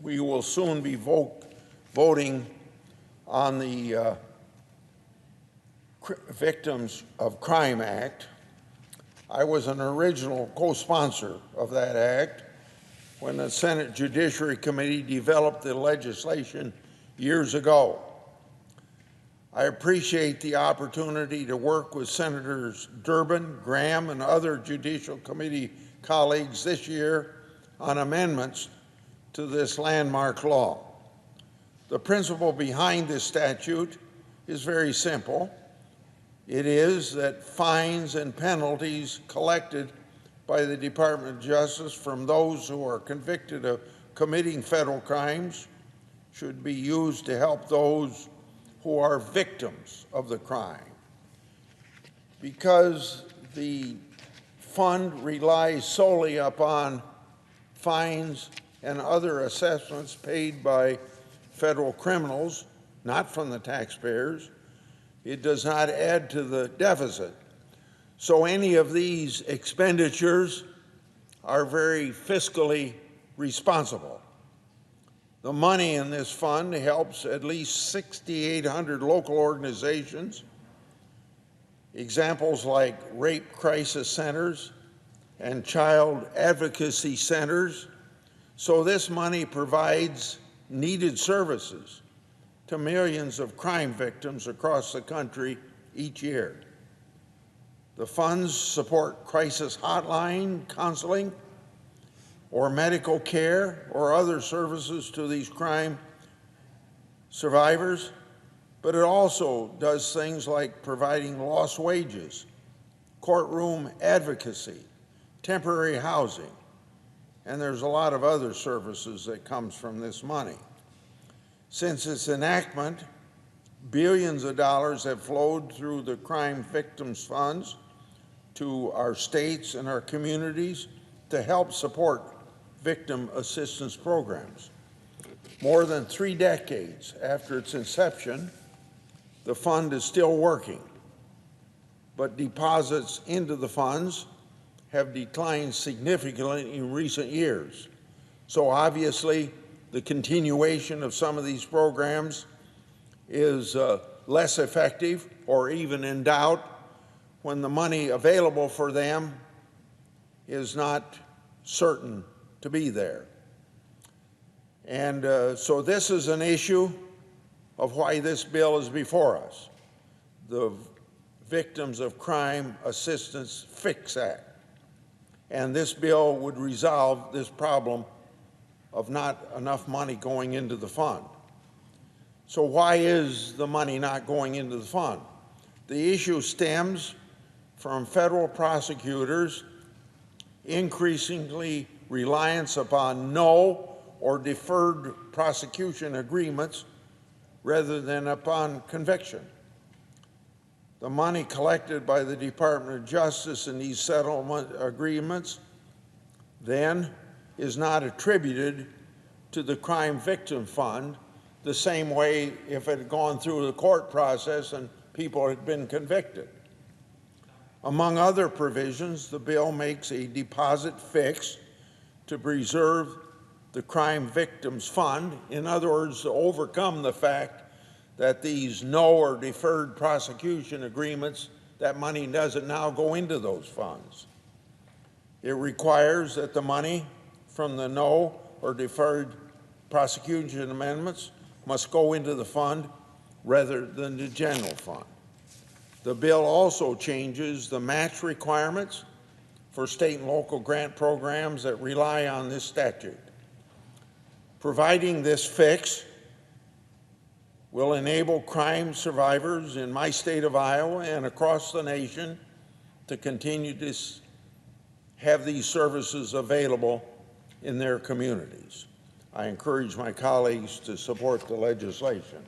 we will soon be voting on the Victims of Crime Act. I was an original co-sponsor of that act when the Senate Judiciary Committee developed the legislation years ago. I appreciate the opportunity to work with Senators Durbin, Graham, and other Judicial Committee colleagues this year on amendments to this landmark law. The principle behind this statute is very simple. It is that fines and penalties collected by the Department of Justice from those who are convicted of committing federal crimes should be used to help those who are victims of the crime. Because the fund relies solely upon fines and other assessments paid by federal criminals, not from the taxpayers, it does not add to the deficit. So any of these expenditures are very fiscally responsible. The money in this fund helps at least 6,800 local organizations. Examples like rape crisis centers and child advocacy centers. So this money provides needed services to millions of crime victims across the country each year. The funds support crisis hotline counseling or medical care or other services to these crime survivors, but it also does things like providing lost wages, courtroom advocacy, temporary housing, and there's a lot of other services that comes from this money. Since its enactment, billions of dollars have flowed through the crime victims funds to our states and our communities to help support victim assistance programs. More than 3 decades after its inception, the fund is still working, but deposits into the funds have declined significantly in recent years. So obviously, the continuation of some of these programs is less effective or even in doubt when the money available for them is not certain to be there. And so this is an issue of why this bill is before us, the Victims of Crime Assistance Fix Act. And this bill would resolve this problem of not enough money going into the fund. So why is the money not going into the fund? The issue stems from federal prosecutors increasingly reliance upon no or deferred prosecution agreements rather than upon conviction. The money collected by the Department of Justice in these settlement agreements then is not attributed to the Crime Victim Fund the same way if it had gone through the court process and people had been convicted. Among other provisions, the bill makes a deposit fix to preserve the Crime Victims Fund. In other words, to overcome the fact that these no or deferred prosecution agreements, that money doesn't now go into those funds. It requires that the money from the no or deferred prosecution amendments must go into the fund rather than the general fund. The bill also changes the match requirements for state and local grant programs that rely on this statute. Providing this fix will enable crime survivors in my state of Iowa and across the nation to continue to have these services available in their communities. I encourage my colleagues to support the legislation.